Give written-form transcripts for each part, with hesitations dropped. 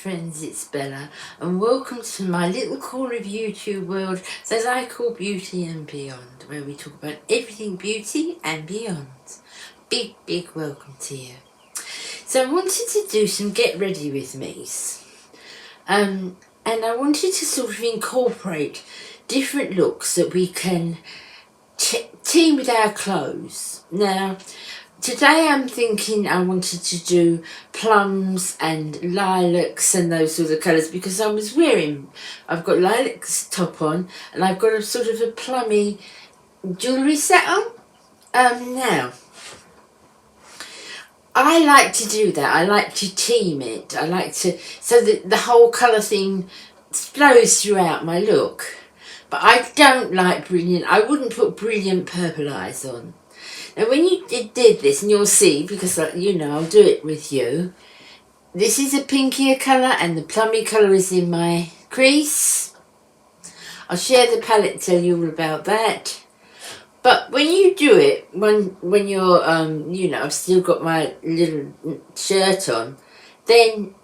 friends, it's Bella and welcome to my little corner of YouTube world that I call Beauty and Beyond, where we talk about everything beauty and beyond. Big welcome to you. So I wanted to do some get ready with me's and I wanted to sort of incorporate different looks that we can team with our clothes. Now today I'm thinking I wanted to do plums and lilacs and those sort of colours because I've got lilacs top on and I've got a sort of a plummy jewellery set on. Now, I like to do that. I like to team it. I like to, so that the whole colour theme flows throughout my look. But I don't like brilliant, I wouldn't put brilliant purple eyes on. Now when you did this, and you'll see, because you know I'll do it with you, this is a pinkier colour and the plummy colour is in my crease. I'll share the palette, tell you all about that. But when you do it, when you're, you know, I've still got my little shirt on, then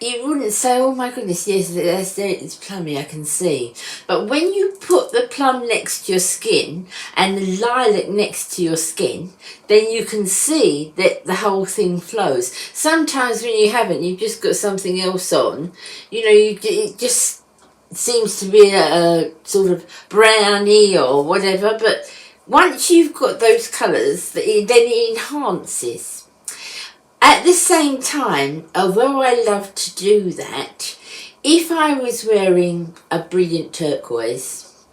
you wouldn't say, oh my goodness, yes, it's plummy, I can see. But when you put the plum next to your skin and the lilac next to your skin, then you can see that the whole thing flows. Sometimes when you haven't, you've just got something else on, you know, it just seems to be a sort of brownie or whatever. But once you've got those colours, then it enhances. At the same time, although I love to do that, if I was wearing a brilliant turquoise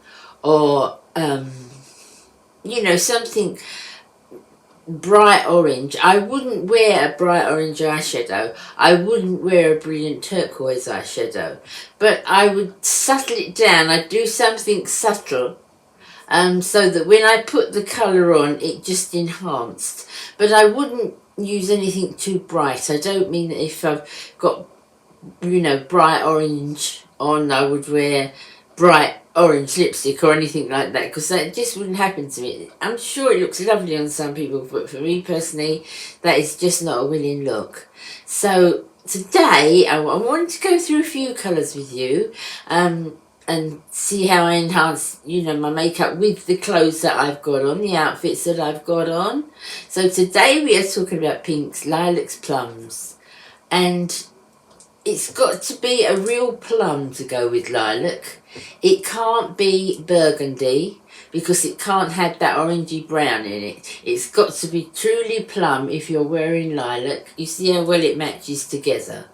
or, you know, something bright orange, I wouldn't wear a bright orange eyeshadow. I wouldn't wear a brilliant turquoise eyeshadow. But I would settle it down. I'd do something subtle. So that when I put the colour on, it just enhanced. But I wouldn't use anything too bright. I don't mean that if I've got, you know, bright orange on, I would wear bright orange lipstick or anything like that, because that just wouldn't happen to me. I'm sure it looks lovely on some people, but for me personally, that is just not a winning look. So today, I wanted to go through a few colours with you, and see how I enhance, you know, my makeup with the clothes that I've got on, the outfits that I've got on. So today we are talking about pinks, lilacs, plums. And it's got to be a real plum to go with lilac. It can't be burgundy because it can't have that orangey brown in it. It's got to be truly plum if you're wearing lilac. You see how well it matches together.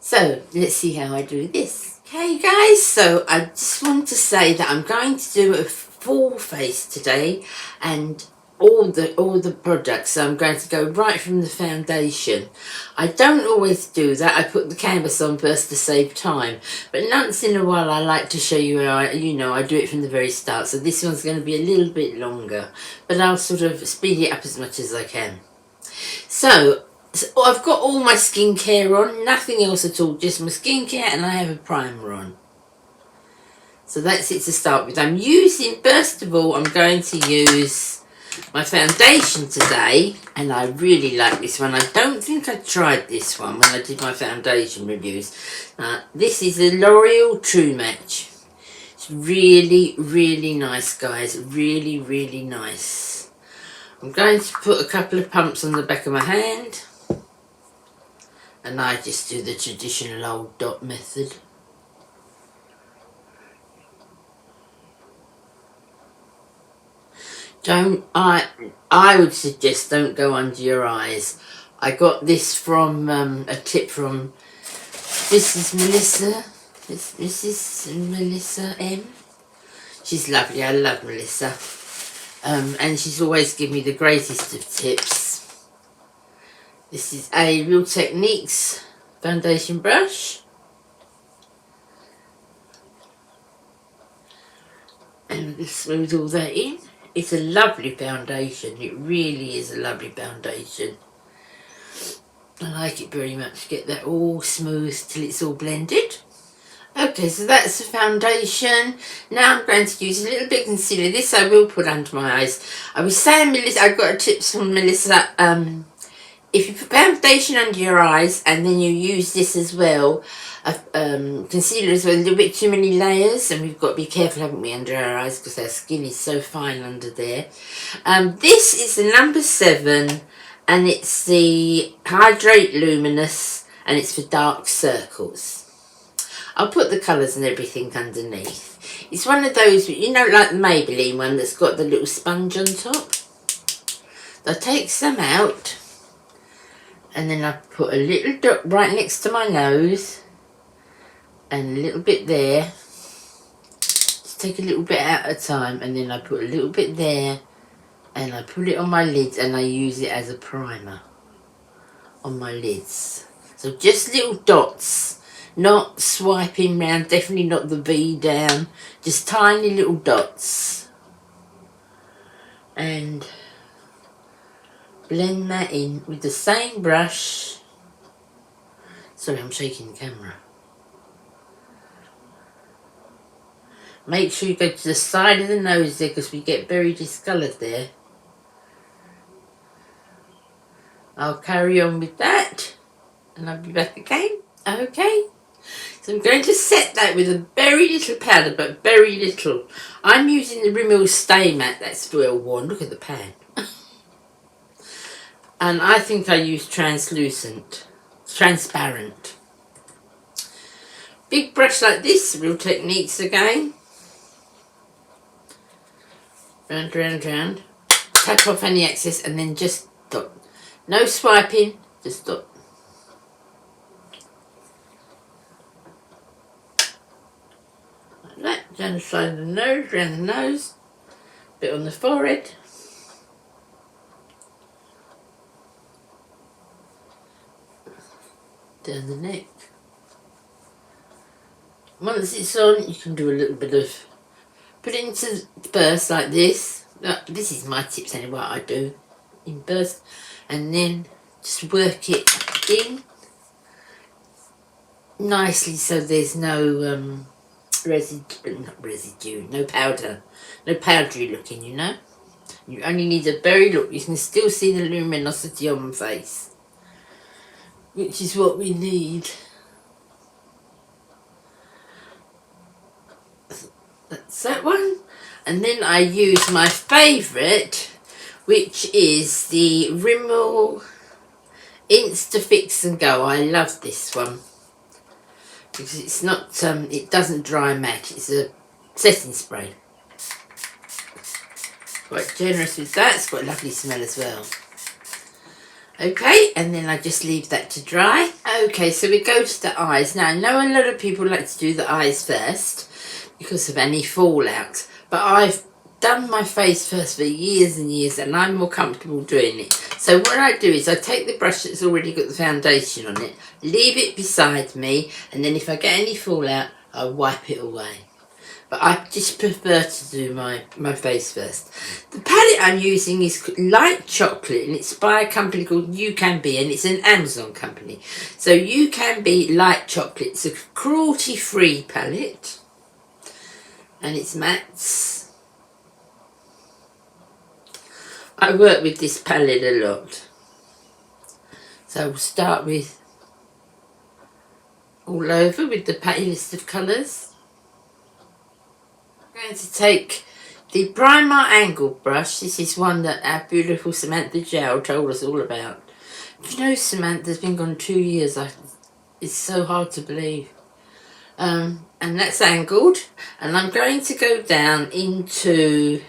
So let's see how I do this. Okay guys, so I just want to say that I'm going to do a full face today and all the products. So I'm going to go right from the foundation. I don't always do that. I put the canvas on first to save time, but once in a while I like to show you how I do it from the very start. So this one's going to be a little bit longer, but I'll sort of speed it up as much as I can. So I've got all my skincare on, nothing else at all, just my skincare, and I have a primer on. So that's it to start with. I'm using, first of all, I'm going to use my foundation today, and I really like this one. I don't think I tried this one when I did my foundation reviews. This is a L'Oreal True Match. It's really nice, guys. Really nice. I'm going to put a couple of pumps on the back of my hand. And I just do the traditional old dot method. I would suggest don't go under your eyes. I got this from a tip from Mrs. Melissa M. She's lovely. I love Melissa. And she's always given me the greatest of tips. This is a Real Techniques foundation brush. And we'll just smooth all that in. It's a lovely foundation. It really is a lovely foundation. I like it very much. Get that all smooth till it's all blended. Okay, so that's the foundation. Now I'm going to use a little bit of concealer. This I will put under my eyes. I was saying, Melissa, I got a tips from Melissa if you put foundation under your eyes and then you use this as well, concealer as well, a little bit too many layers, and we've got to be careful, haven't we, under our eyes, because our skin is so fine under there. This is the number 7, and it's the Hydrate Luminous, and it's for dark circles. I'll put the colours and everything underneath. It's one of those, you know, like the Maybelline one that's got the little sponge on top. I take some out, and then I put a little dot right next to my nose, and a little bit there. Just take a little bit out at a time, and then I put a little bit there, and I put it on my lids, and I use it as a primer on my lids. So just little dots, not swiping round, definitely not the V down, just tiny little dots. And blend that in with the same brush. Sorry, I'm shaking the camera. Make sure you go to the side of the nose there, because we get very discoloured there. I'll carry on with that, and I'll be back again. Okay, so I'm going to set that with a very little powder, but very little. I'm using the Rimmel Stay Matte, that's well worn. Look at the pan. And I think I use transparent. Big brush like this, Real Techniques again. Round, round, round. Tap off any excess, and then just dot. No swiping, just dot. Like that, down the side of the nose, round the nose, bit on the forehead. Down the neck. Once it's on, you can do a little bit of, put it into bursts like this. This is my tips anyway, what I do in bursts, and then just work it in nicely so there's no residue, no powder, no powdery looking, you know. You only need a berry look. You can still see the luminosity on my face, which is what we need. That's that one. And then I use my favourite, which is the Rimmel Insta Fix and Go. I love this one because it's not, it doesn't dry matte. It's a setting spray. Quite generous with that. It's got a lovely smell as well. Okay, and then I just leave that to dry. Okay, so we go to the eyes. Now, I know a lot of people like to do the eyes first because of any fallout, but I've done my face first for years and years, and I'm more comfortable doing it. So what I do is I take the brush that's already got the foundation on it, leave it beside me, and then if I get any fallout, I wipe it away. But I just prefer to do my face first. The palette I'm using is Light Chocolate, and it's by a company called You Can Be, and it's an Amazon company. So You Can Be Light Chocolate. It's a cruelty-free palette, and it's mattes. I work with this palette a lot. So we'll start with all over with the palest of colours. I'm going to take the Primer Angle brush. This is one that our beautiful Samantha Gel told us all about. You know, Samantha's been gone 2 years. It's so hard to believe. And that's angled. And I'm going to go down into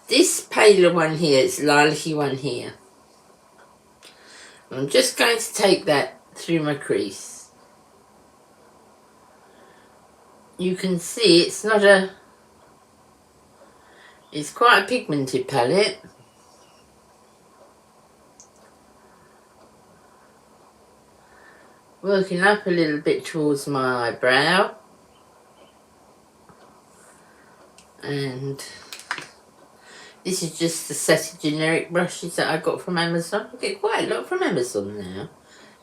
this paler one here. It's lilac-y one here. I'm just going to take that through my crease. You can see it's not a... It's quite a pigmented palette. Working up a little bit towards my eyebrow. And this is just a set of generic brushes that I got from Amazon. I get quite a lot from Amazon now.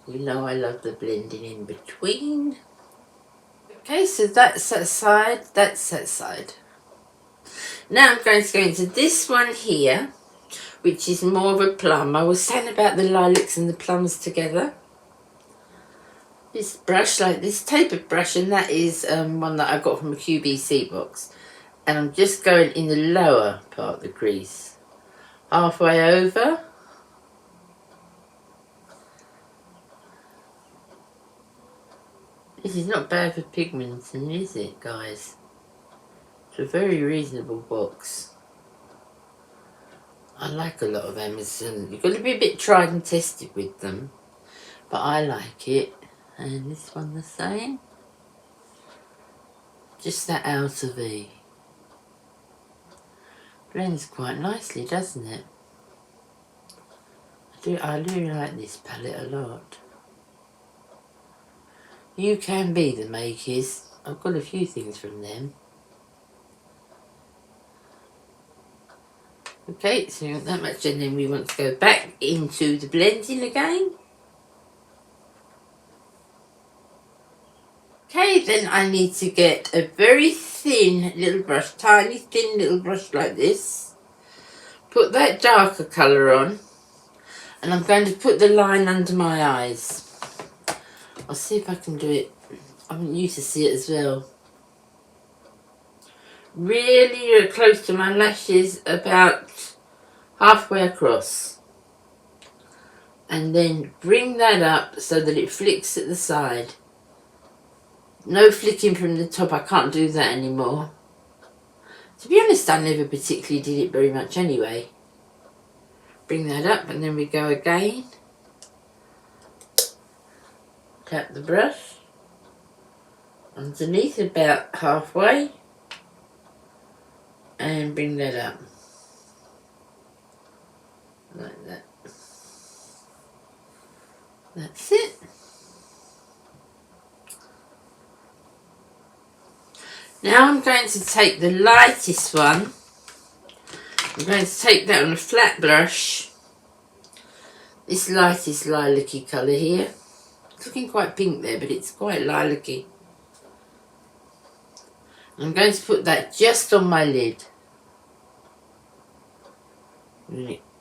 You know I love the blending in between. Okay, so that's that side, that's that side. Now I'm going to go into this one here, which is more of a plum. I was saying about the lilacs and the plums together. This brush, like this tapered brush, and that is one that I got from a QVC box. And I'm just going in the lower part of the crease, halfway over. This is not bad for pigmenting, is it, guys? It's a very reasonable box. I like a lot of Amazon. You've got to be a bit tried and tested with them, but I like it. And this one the same. Just that outer V. Blends quite nicely, doesn't it? I do like this palette a lot. You Can Be the makers. I've got a few things from them. Okay, so not that much, and then we want to go back into the blending again. Okay, then I need to get a very thin little brush, tiny thin little brush like this. Put that darker colour on, and I'm going to put the line under my eyes. I'll see if I can do it. I want you to see it as well. Really close to my lashes, about halfway across. And then bring that up so that it flicks at the side. No flicking from the top, I can't do that anymore. To be honest, I never particularly did it very much anyway. Bring that up and then we go again. Tap the brush. Underneath about halfway. And bring that up. Like that. That's it. Now I'm going to take the lightest one. I'm going to take that on a flat brush. This lightest lilac-y colour here. It's looking quite pink there, but it's quite lilac-y. I'm going to put that just on my lid.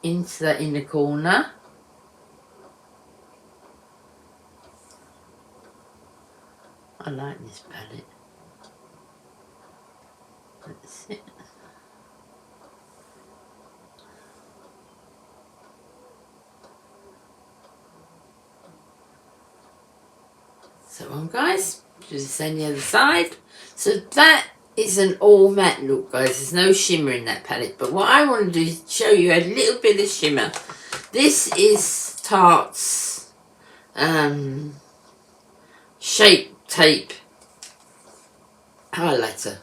Into that inner corner. I like this palette. That's it. So on, guys, do the same the other side. So that is an all matte look, guys. There's no shimmer in that palette, but what I want to do is show you a little bit of shimmer. This is Tarte's Shape Tape highlighter.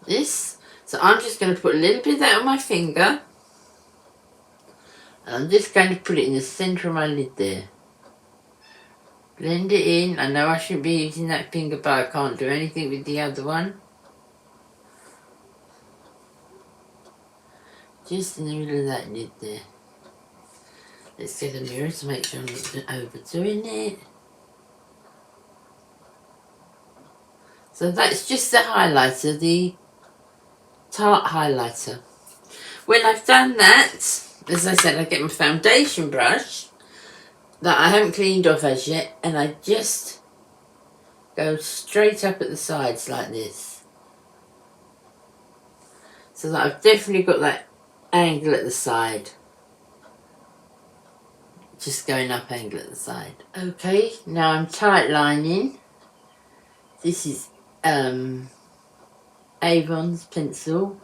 This, so I'm just going to put a little bit of that on my finger, and I'm just going to put it in the centre of my lid there. Blend it in. I know I shouldn't be using that finger, but I can't do anything with the other one. Just in the middle of that lid there. Let's get a mirror to make sure I'm not overdoing it. So that's just the highlighter, the Tarte highlighter. When I've done that, as I said, I get my foundation brush that I haven't cleaned off as yet, and I just go straight up at the sides like this. So that I've definitely got that angle at the side. Just going up angle at the side. Okay, now I'm tight lining. This is Avon's pencil.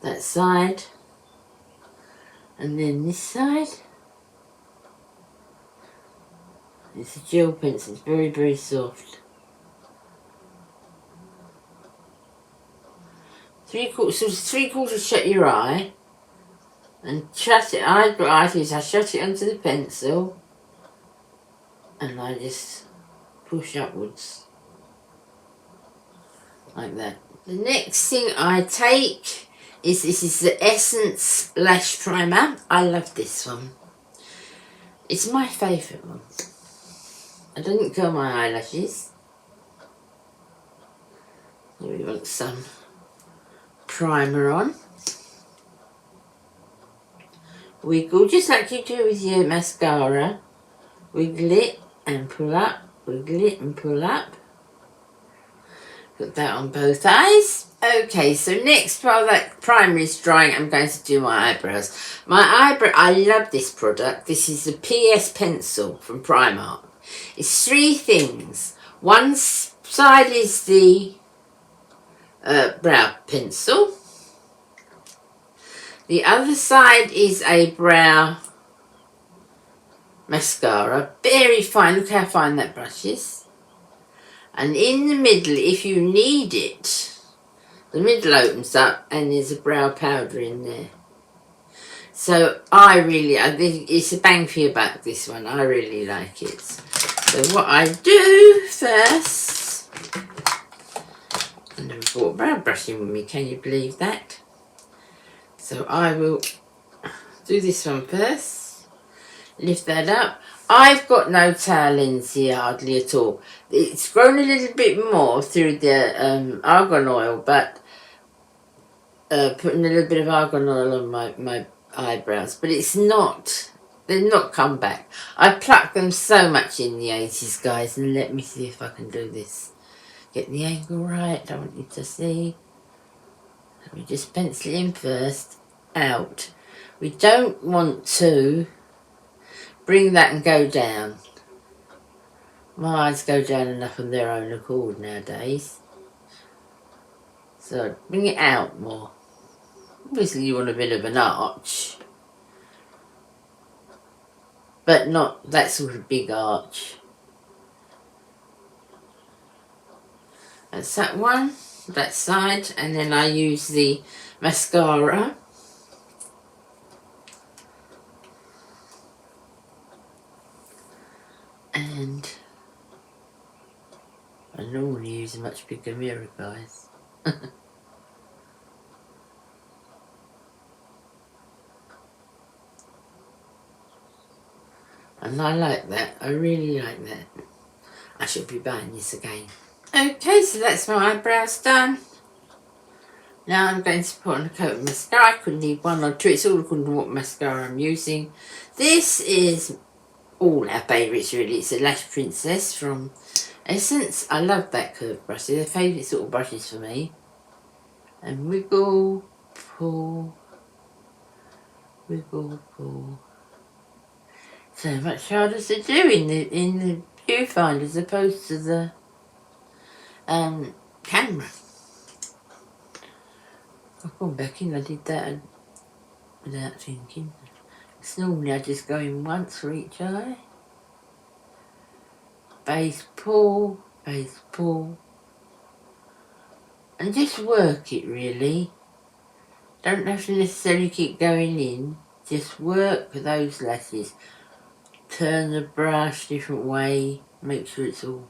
That side. And then this side. It's a gel pencil. It's very, very soft. 3/4 shut your eye. And shut it. I shut it onto the pencil. And I just push upwards. Like that. The next thing I take is, this is the Essence Lash Primer. I love this one. It's my favourite one. I didn't curl my eyelashes. Here we want some primer on. Wiggle, just like you do with your mascara. Wiggle it and pull up, wiggle it and pull up. Put that on both eyes. Okay, so next, while that primer is drying, I'm going to do my eyebrows. I love this product. This is the PS Pencil from Primark. It's 3 things. One side is the brow pencil. The other side is a brow mascara. Very fine. Look how fine that brush is. And in the middle, if you need it, the middle opens up and there's a brow powder in there. So I think it's a bang for your buck, this one. I really like it. So what I do first, I never brought brow brushing with me, can you believe that? So I will do this one first. Lift that up. I've got no towel ends here, hardly at all. It's grown a little bit more through the argan oil, but putting a little bit of argan oil on my eyebrows, but it's not, they've not come back. I plucked them so much in the 80s, guys, and let me see if I can do this. Get the angle right, I want you to see. Let me just pencil in first, out. We don't want to bring that and go down. My eyes go down enough on their own accord nowadays. So bring it out more. Obviously you want a bit of an arch, but not that sort of big arch. That's that one, that side, and then I use the mascara. And I normally use a much bigger mirror, guys. And I like that. I really like that. I should be buying this again. Okay, so that's my eyebrows done. Now I'm going to put on a coat of mascara. I could need 1 or 2. It's all according to what mascara I'm using. This is all our favourites, really. It's a Lash Princess from Usance. I love that curved brush. They're favourite sort of brushes for me. And wiggle, pull, wiggle, pull. So much harder to do in the viewfinder as opposed to the camera. I've gone back in, I did that without thinking. Because normally I just go in once for each eye. Base pull, and just work it really. Don't have to necessarily keep going in, just work those lashes. Turn the brush different way, make sure it's all.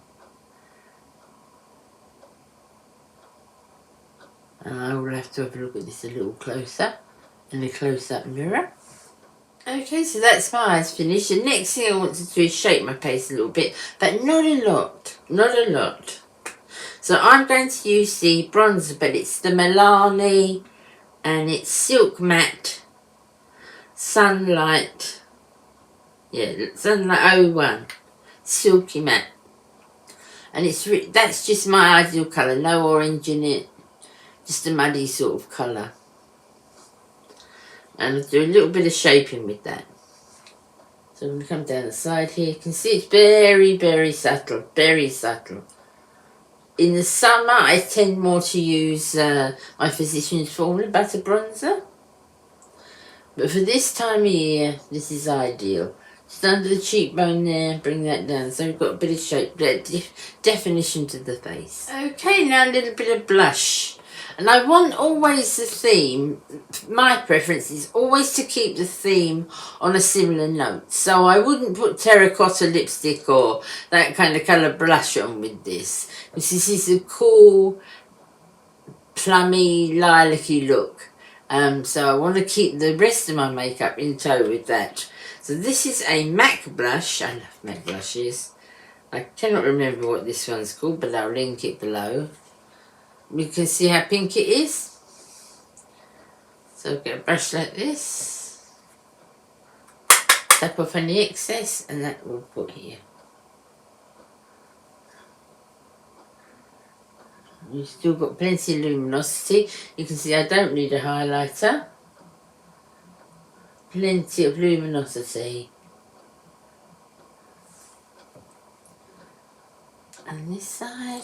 And I will have to have a look at this a little closer in a close-up mirror. Okay, so that's my eyes finished. The next thing I want to do is shape my face a little bit, but not a lot, not a lot. So I'm going to use the bronzer, but it's the Milani, and it's Silk Matte Sunlight. Yeah, Sunlight 01, Silky Matte. And that's just my ideal colour, no orange in it, just a muddy sort of colour. And I'll do a little bit of shaping with that. So I'm going to come down the side here. You can see it's very, very subtle, very subtle. In the summer, I tend more to use my Physicians Formula Butter Bronzer. But for this time of year, this is ideal. Just under the cheekbone there, bring that down. So we've got a bit of shape, definition to the face. Okay, now a little bit of blush. And I want always the theme, my preference is always to keep the theme on a similar note. So I wouldn't put terracotta lipstick or that kind of colour blush on with this. Because this is a cool, plummy, lilac-y look. So I want to keep the rest of my makeup in tow with that. So this is a MAC blush. I love MAC blushes. I cannot remember what this one's called, but I'll link it below. You can see how pink it is. So get a brush like this. Tap off any excess and that we'll put here. You've still got plenty of luminosity. You can see I don't need a highlighter. Plenty of luminosity. And this side.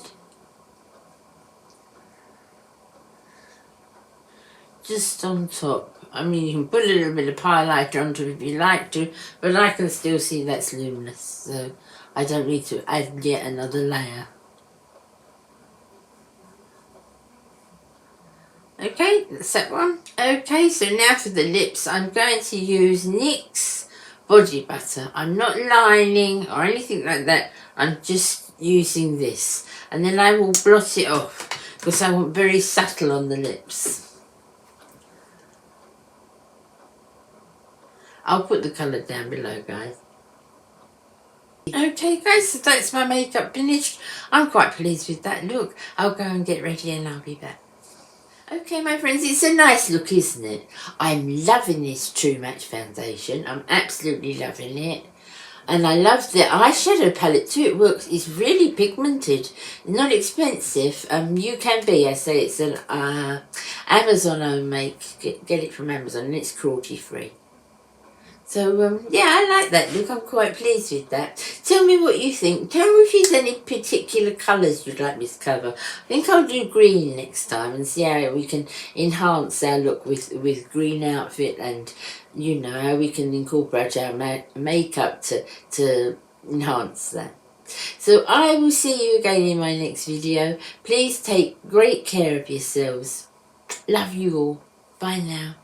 Just on top. I mean, you can put a little bit of highlighter onto it if you like to, but I can still see that's luminous, so I don't need to add yet another layer. Okay, that's that one. Okay, so now for the lips, I'm going to use NYX body butter. I'm not lining or anything like that. I'm just using this. And then I will blot it off because I want very subtle on the lips. I'll put the colour down below, guys. Okay, guys, so that's my makeup finished. I'm quite pleased with that look. I'll go and get ready and I'll be back. Okay, my friends, it's a nice look, isn't it? I'm loving this True Match foundation. I'm absolutely loving it. And I love the eyeshadow palette too. It works, it's really pigmented. Not expensive. You can be, I say it's an Amazon own make. Get it from Amazon and it's cruelty free. So, yeah, I like that look. I'm quite pleased with that. Tell me what you think. Tell me if there's any particular colours you'd like me to cover. I think I'll do green next time and see how we can enhance our look with green outfit and, you know, how we can incorporate our makeup to enhance that. So I will see you again in my next video. Please take great care of yourselves. Love you all. Bye now.